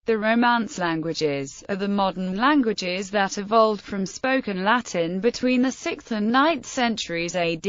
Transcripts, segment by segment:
The Romance languages are the modern languages that evolved from spoken Latin between the 6th and 9th centuries AD,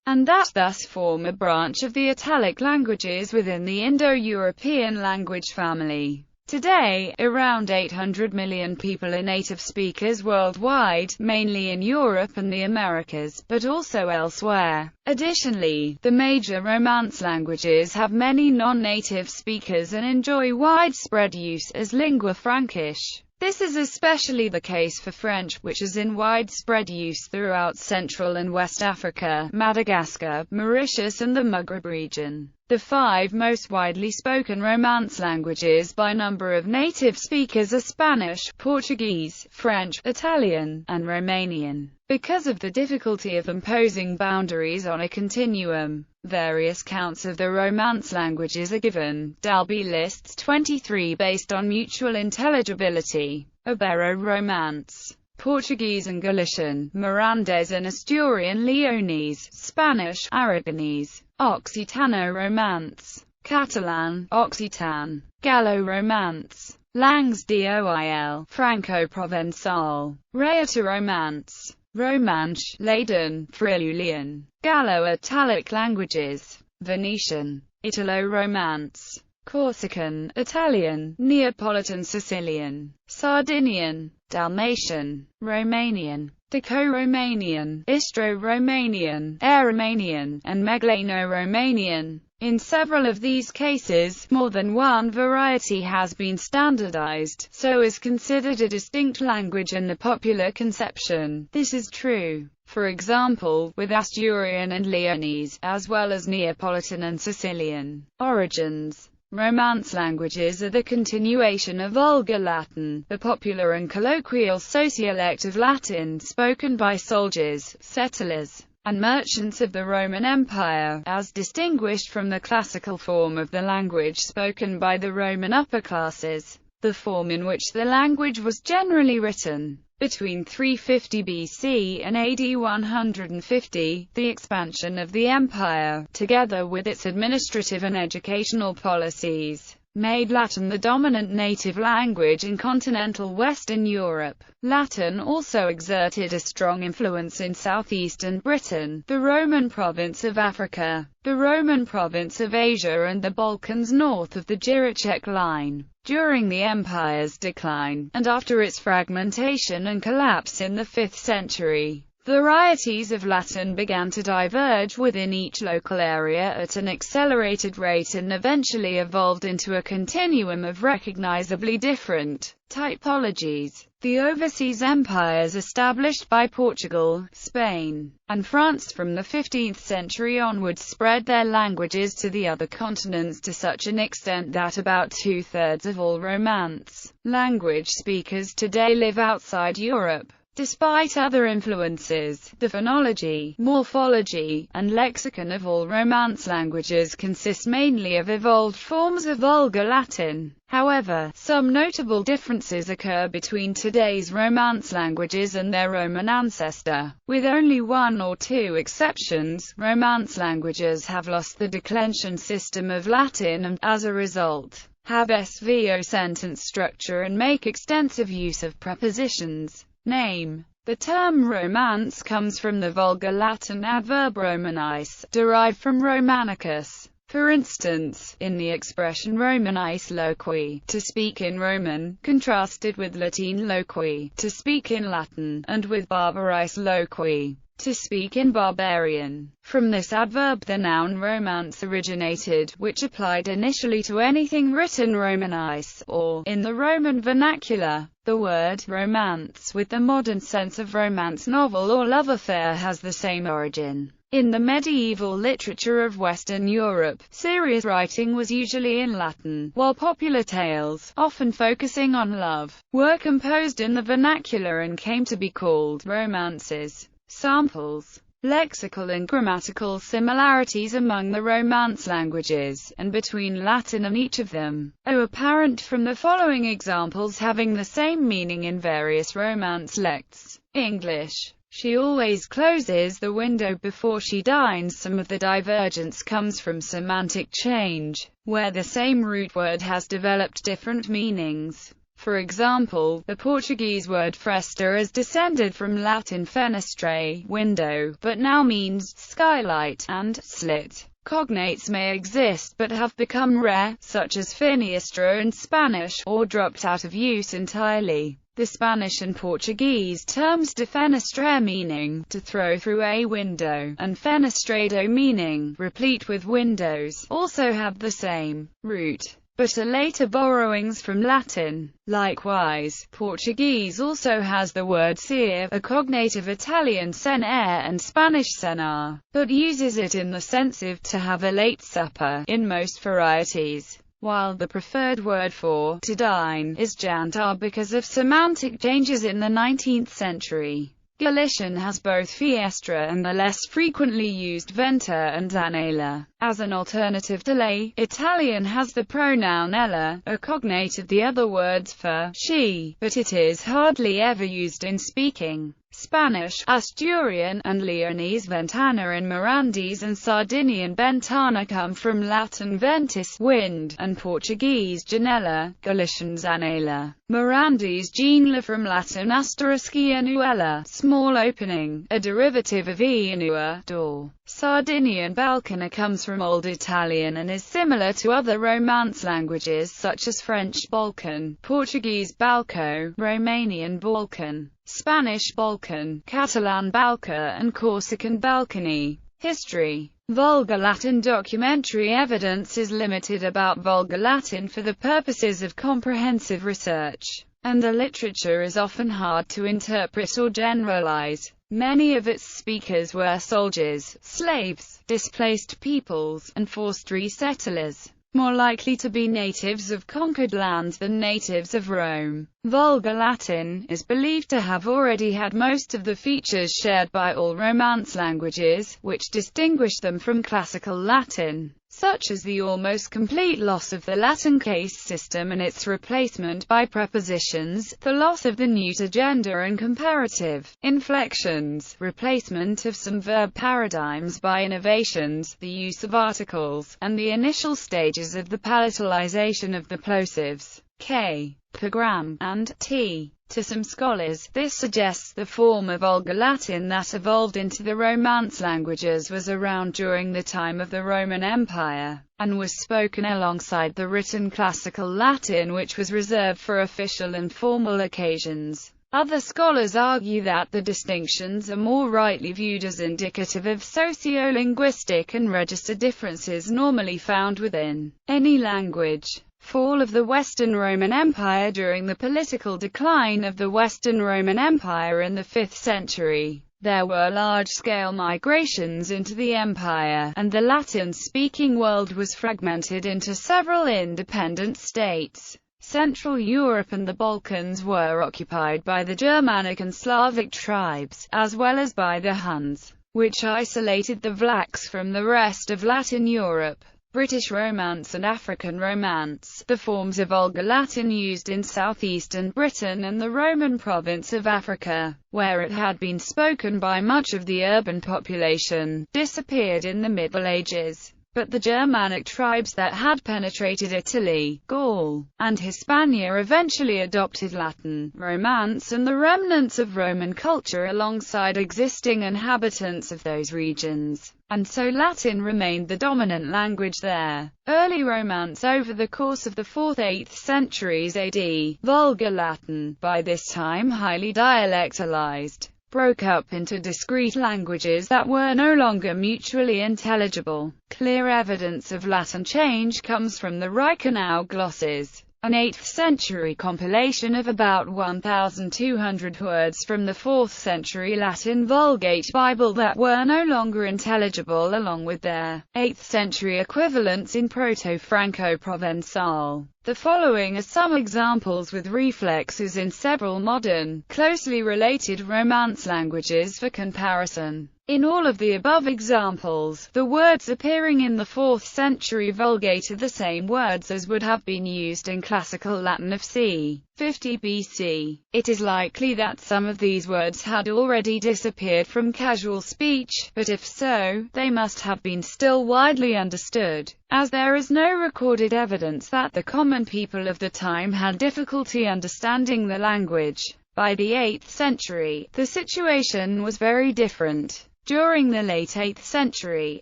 and that thus form a branch of the Italic languages within the Indo-European language family. Today, around 800 million people are native speakers worldwide, mainly in Europe and the Americas, but also elsewhere. Additionally, the major Romance languages have many non-native speakers and enjoy widespread use as lingua frankish. This is especially the case for French, which is in widespread use throughout Central and West Africa, Madagascar, Mauritius and the Maghreb region. The 5 most widely spoken Romance languages by number of native speakers are Spanish, Portuguese, French, Italian, and Romanian. Because of the difficulty of imposing boundaries on a continuum, various counts of the Romance languages are given. Dalby lists 23 based on mutual intelligibility: Ibero-Romance, Portuguese and Galician, Mirandese and Asturian Leonese, Spanish, Aragonese, Occitano-Romance, Catalan, Occitan, Gallo-Romance, Langues d'Oil, Franco-Provençal, Rhaeto-Romance, Romanche, Leiden, Friulian, Gallo-Italic languages, Venetian, Italo-Romance, Corsican, Italian, Neapolitan Sicilian, Sardinian, Dalmatian, Romanian, Daco-Romanian, Istro-Romanian, Air-Romanian, and Meglano-Romanian. In several of these cases, more than one variety has been standardized, so is considered a distinct language in the popular conception. This is true, for example, with Asturian and Leonese, as well as Neapolitan and Sicilian origins. Romance languages are the continuation of Vulgar Latin, the popular and colloquial sociolect of Latin spoken by soldiers, settlers, and merchants of the Roman Empire, as distinguished from the classical form of the language spoken by the Roman upper classes, the form in which the language was generally written. Between 350 BC and AD 150, the expansion of the empire, together with its administrative and educational policies, made Latin the dominant native language in continental Western Europe. Latin also exerted a strong influence in southeastern Britain, the Roman province of Africa, the Roman province of Asia and the Balkans north of the Jurachek line. During the empire's decline, and after its fragmentation and collapse in the 5th century, varieties of Latin began to diverge within each local area at an accelerated rate and eventually evolved into a continuum of recognizably different typologies. The overseas empires established by Portugal, Spain, and France from the 15th century onwards spread their languages to the other continents to such an extent that about 2/3 of all Romance language speakers today live outside Europe. Despite other influences, the phonology, morphology, and lexicon of all Romance languages consist mainly of evolved forms of Vulgar Latin. However, some notable differences occur between today's Romance languages and their Roman ancestor. With only 1 or 2 exceptions, Romance languages have lost the declension system of Latin and, as a result, have SVO sentence structure and make extensive use of prepositions. Name. The term Romance comes from the Vulgar Latin adverb Romanice, derived from Romanicus. For instance, in the expression Romanice loqui, to speak in Roman, contrasted with Latin loqui, to speak in Latin, and with Barbarice loqui, to speak in Barbarian. From this adverb the noun Romance originated, which applied initially to anything written Romanice, or, in the Roman vernacular, the word romance with the modern sense of romance novel or love affair has the same origin. In the medieval literature of Western Europe, serious writing was usually in Latin, while popular tales, often focusing on love, were composed in the vernacular and came to be called romances. Samples. Lexical and grammatical similarities among the Romance languages, and between Latin and each of them, are apparent from the following examples having the same meaning in various Romance lects. English. She always closes the window before she dines. Some of the divergence comes from semantic change, where the same root word has developed different meanings. For example, the Portuguese word fresta is descended from Latin fenestre, window, but now means skylight, and slit. Cognates may exist but have become rare, such as finiestra in Spanish, or dropped out of use entirely. The Spanish and Portuguese terms de fenestre meaning to throw through a window, and fenestrado meaning replete with windows, also have the same root, but are later borrowings from Latin. Likewise, Portuguese also has the word cear, a cognate of Italian cenare and Spanish cenar, but uses it in the sense of to have a late supper in most varieties, while the preferred word for to dine is jantar because of semantic changes in the 19th century. Galician has both fiestra and the less frequently used venta and zanella. As an alternative to lei, Italian has the pronoun ella, a cognate of the other words for she, but it is hardly ever used in speaking. Spanish, Asturian, and Leonese ventana and Mirandese and Sardinian ventana come from Latin ventis, wind, and Portuguese janela, Galician zanella. Mirandese janela from Latin asteriski anuella, small opening, a derivative of enua, door. Sardinian balcona comes from Old Italian and is similar to other Romance languages such as French Balkan, Portuguese balco, Romanian Balkan, Spanish Balkan, Catalan balca, and Corsican balcony. History. Vulgar Latin. Documentary evidence is limited about Vulgar Latin for the purposes of comprehensive research, and the literature is often hard to interpret or generalize. Many of its speakers were soldiers, slaves, displaced peoples, and forced resettlers, more likely to be natives of conquered lands than natives of Rome. Vulgar Latin is believed to have already had most of the features shared by all Romance languages, which distinguish them from Classical Latin, such as the almost complete loss of the Latin case system and its replacement by prepositions, the loss of the neuter gender and comparative inflections, replacement of some verb paradigms by innovations, the use of articles, and the initial stages of the palatalization of the plosives k, program, and t. To some scholars, this suggests the form of Vulgar Latin that evolved into the Romance languages was around during the time of the Roman Empire, and was spoken alongside the written Classical Latin, which was reserved for official and formal occasions. Other scholars argue that the distinctions are more rightly viewed as indicative of socio-linguistic and register differences normally found within any language. Fall of the Western Roman Empire. During the political decline of the Western Roman Empire in the 5th century, there were large-scale migrations into the empire, and the Latin-speaking world was fragmented into several independent states. Central Europe and the Balkans were occupied by the Germanic and Slavic tribes, as well as by the Huns, which isolated the Vlachs from the rest of Latin Europe. British Romance and African Romance, the forms of Vulgar Latin used in southeastern Britain and the Roman province of Africa, where it had been spoken by much of the urban population, disappeared in the Middle Ages. But the Germanic tribes that had penetrated Italy, Gaul, and Hispania eventually adopted Latin, Romance, and the remnants of Roman culture alongside existing inhabitants of those regions, and so Latin remained the dominant language there. Early Romance. Over the course of the 4th–8th centuries AD, Vulgar Latin, by this time highly dialectalized, broke up into discrete languages that were no longer mutually intelligible. Clear evidence of Latin change comes from the Reichenau glosses, an 8th-century compilation of about 1,200 words from the 4th-century Latin Vulgate Bible that were no longer intelligible, along with their 8th-century equivalents in Proto-Franco-Provençal. The following are some examples with reflexes in several modern, closely related Romance languages for comparison. In all of the above examples, the words appearing in the 4th-century Vulgate are the same words as would have been used in Classical Latin of c. 50 BC. It is likely that some of these words had already disappeared from casual speech, but if so, they must have been still widely understood, as there is no recorded evidence that the common people of the time had difficulty understanding the language. By the 8th century, the situation was very different. During the late 8th century,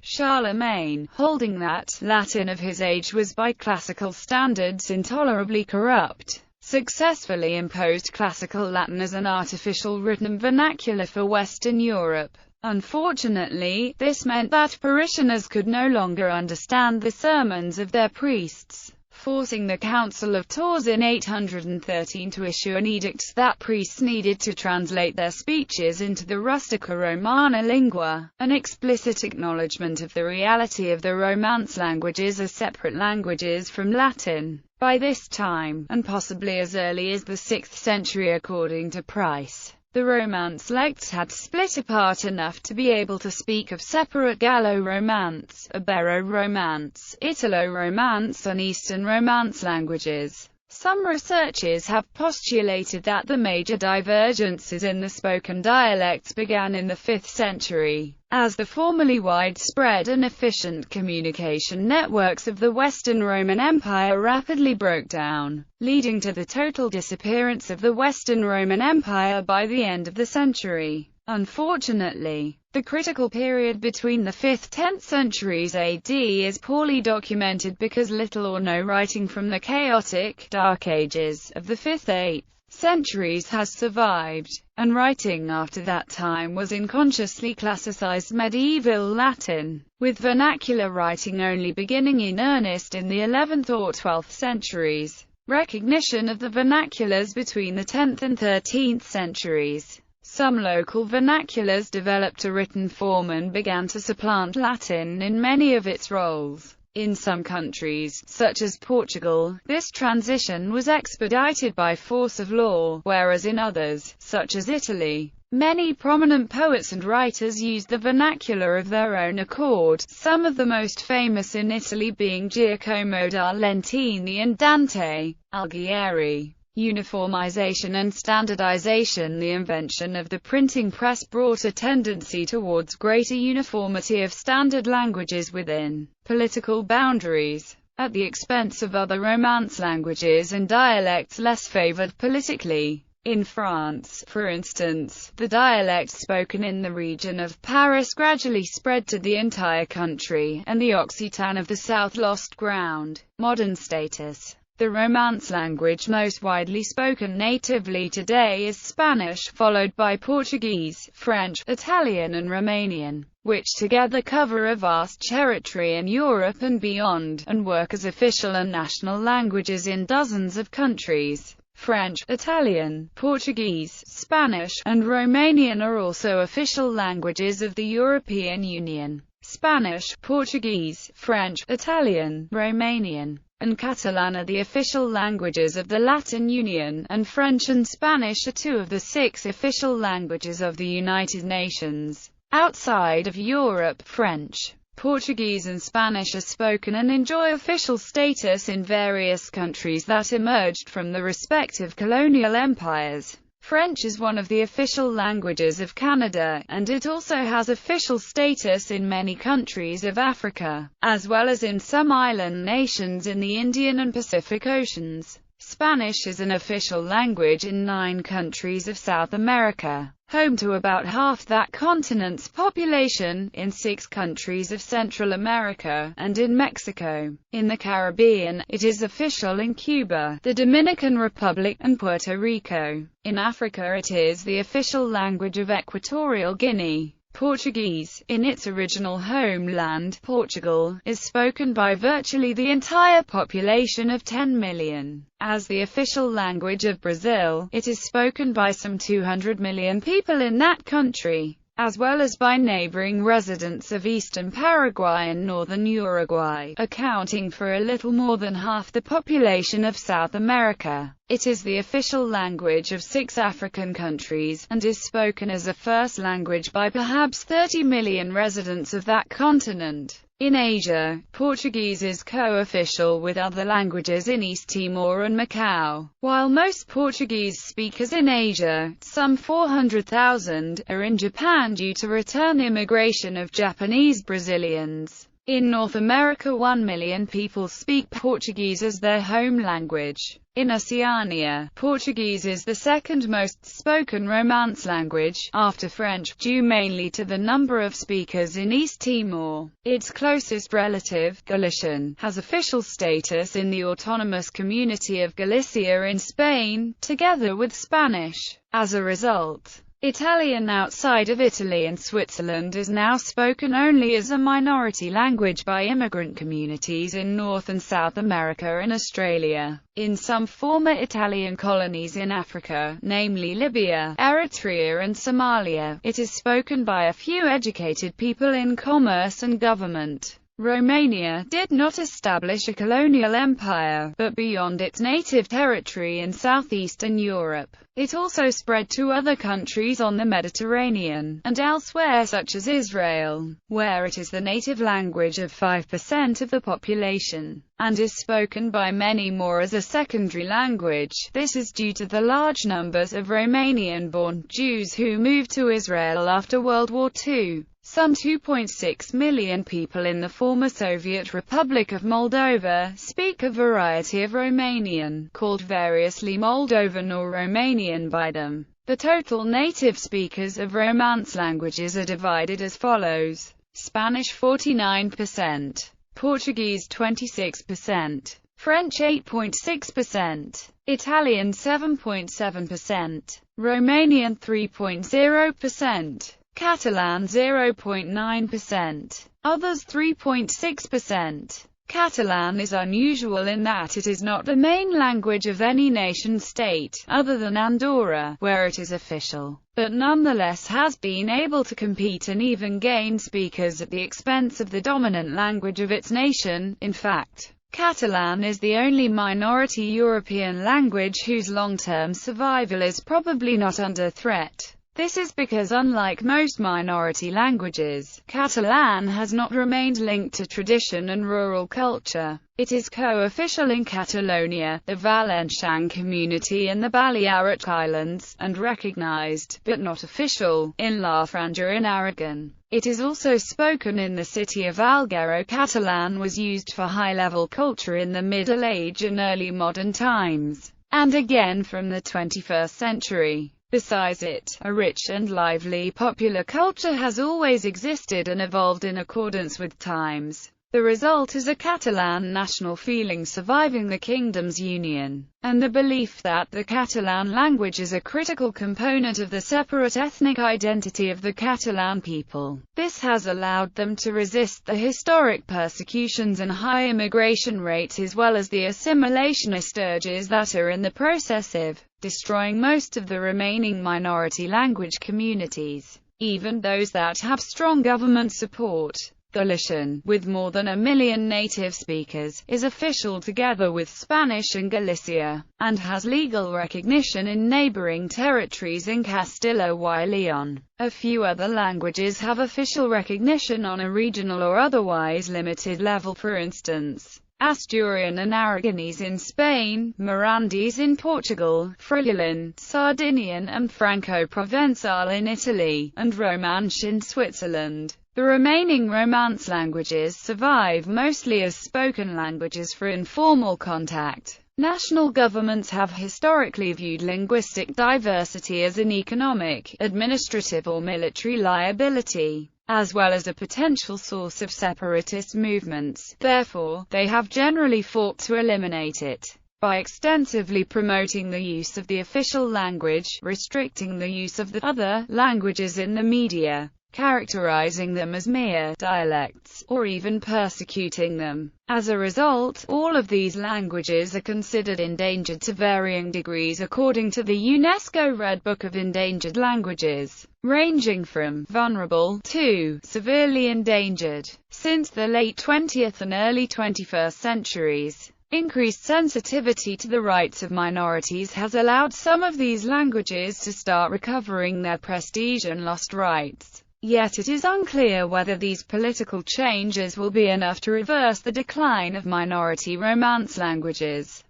Charlemagne, holding that Latin of his age was by classical standards intolerably corrupt, successfully imposed classical Latin as an artificial written vernacular for Western Europe. Unfortunately, this meant that parishioners could no longer understand the sermons of their priests, forcing the Council of Tours in 813 to issue an edict that priests needed to translate their speeches into the Rustica Romana lingua, an explicit acknowledgement of the reality of the Romance languages as separate languages from Latin. By this time, and possibly as early as the 6th century according to Price, the Romance lects had split apart enough to be able to speak of separate Gallo-Romance, Ibero-Romance, Italo-Romance and Eastern Romance languages. Some researchers have postulated that the major divergences in the spoken dialects began in the 5th century, as the formerly widespread and efficient communication networks of the Western Roman Empire rapidly broke down, leading to the total disappearance of the Western Roman Empire by the end of the century. Unfortunately, the critical period between the 5th–10th centuries AD is poorly documented because little or no writing from the chaotic, Dark Ages of the 5th–8th centuries has survived, and writing after that time was unconsciously classicized medieval Latin, with vernacular writing only beginning in earnest in the 11th or 12th centuries. Recognition of the vernaculars between the 10th and 13th centuries. Some local vernaculars developed a written form and began to supplant Latin in many of its roles. In some countries, such as Portugal, this transition was expedited by force of law, whereas in others, such as Italy, many prominent poets and writers used the vernacular of their own accord, some of the most famous in Italy being Giacomo da Lentini and Dante Alighieri. Uniformization and standardization. The invention of the printing press brought a tendency towards greater uniformity of standard languages within political boundaries, at the expense of other Romance languages and dialects less favored politically. In France, for instance, the dialect spoken in the region of Paris gradually spread to the entire country, and the Occitan of the south lost ground. Modern status. The Romance language most widely spoken natively today is Spanish, followed by Portuguese, French, Italian and Romanian, which together cover a vast territory in Europe and beyond, and work as official and national languages in dozens of countries. French, Italian, Portuguese, Spanish, and Romanian are also official languages of the European Union. Spanish, Portuguese, French, Italian, Romanian, and Catalan are the official languages of the Latin Union, and French and Spanish are two of the 6 official languages of the United Nations. Outside of Europe, French, Portuguese and Spanish are spoken and enjoy official status in various countries that emerged from the respective colonial empires. French is one of the official languages of Canada, and it also has official status in many countries of Africa, as well as in some island nations in the Indian and Pacific Oceans. Spanish is an official language in 9 countries of South America, home to about half that continent's population, in 6 countries of Central America, and in Mexico. In the Caribbean, it is official in Cuba, the Dominican Republic, and Puerto Rico. In Africa it is the official language of Equatorial Guinea. Portuguese, in its original homeland, Portugal, is spoken by virtually the entire population of 10 million. As the official language of Brazil, it is spoken by some 200 million people in that country, as well as by neighboring residents of eastern Paraguay and northern Uruguay, accounting for a little more than half the population of South America. It is the official language of 6 African countries, and is spoken as a first language by perhaps 30 million residents of that continent. In Asia, Portuguese is co-official with other languages in East Timor and Macau. While most Portuguese speakers in Asia, some 400,000, are in Japan due to return immigration of Japanese Brazilians. In North America, 1 million people speak Portuguese as their home language. In Oceania, Portuguese is the second most spoken Romance language, after French, due mainly to the number of speakers in East Timor. Its closest relative, Galician, has official status in the autonomous community of Galicia in Spain, together with Spanish. As a result, Italian outside of Italy and Switzerland is now spoken only as a minority language by immigrant communities in North and South America and Australia. In some former Italian colonies in Africa, namely Libya, Eritrea and Somalia, it is spoken by a few educated people in commerce and government. Romania did not establish a colonial empire, but beyond its native territory in southeastern Europe, it also spread to other countries on the Mediterranean, and elsewhere such as Israel, where it is the native language of 5% of the population, and is spoken by many more as a secondary language. This is due to the large numbers of Romanian-born Jews who moved to Israel after World War II. Some 2.6 million people in the former Soviet Republic of Moldova speak a variety of Romanian, called variously Moldovan or Romanian by them. The total native speakers of Romance languages are divided as follows: Spanish 49%, Portuguese 26%, French 8.6%, Italian 7.7%, Romanian 3.0%, Catalan 0.9%, others 3.6%. Catalan is unusual in that it is not the main language of any nation-state, other than Andorra, where it is official, but nonetheless has been able to compete and even gain speakers at the expense of the dominant language of its nation. In fact, Catalan is the only minority European language whose long-term survival is probably not under threat. This is because, unlike most minority languages, Catalan has not remained linked to tradition and rural culture. It is co-official in Catalonia, the Valencian community and the Balearic Islands, and recognized, but not official, in La Franja in Aragon. It is also spoken in the city of Alguero. Catalan was used for high-level culture in the Middle Age and early modern times, and again from the 21st century. Besides it, a rich and lively popular culture has always existed and evolved in accordance with times. The result is a Catalan national feeling surviving the kingdom's union, and the belief that the Catalan language is a critical component of the separate ethnic identity of the Catalan people. This has allowed them to resist the historic persecutions and high immigration rates, as well as the assimilationist urges that are in the process of destroying most of the remaining minority language communities, even those that have strong government support. Galician, with more than 1 million native speakers, is official together with Spanish in Galicia, and has legal recognition in neighboring territories in Castilla y León. A few other languages have official recognition on a regional or otherwise limited level, for instance, Asturian and Aragonese in Spain, Mirandese in Portugal, Friulian, Sardinian and Franco-Provençal in Italy, and Romansh in Switzerland. The remaining Romance languages survive mostly as spoken languages for informal contact. National governments have historically viewed linguistic diversity as an economic, administrative or military liability, as well as a potential source of separatist movements. Therefore, they have generally fought to eliminate it by extensively promoting the use of the official language, restricting the use of the other languages in the media, characterizing them as mere dialects, or even persecuting them. As a result, all of these languages are considered endangered to varying degrees according to the UNESCO Red Book of Endangered Languages, ranging from vulnerable to severely endangered. Since the late 20th and early 21st centuries, Increased sensitivity to the rights of minorities has allowed some of these languages to start recovering their prestige and lost rights. Yet it is unclear whether these political changes will be enough to reverse the decline of minority Romance languages.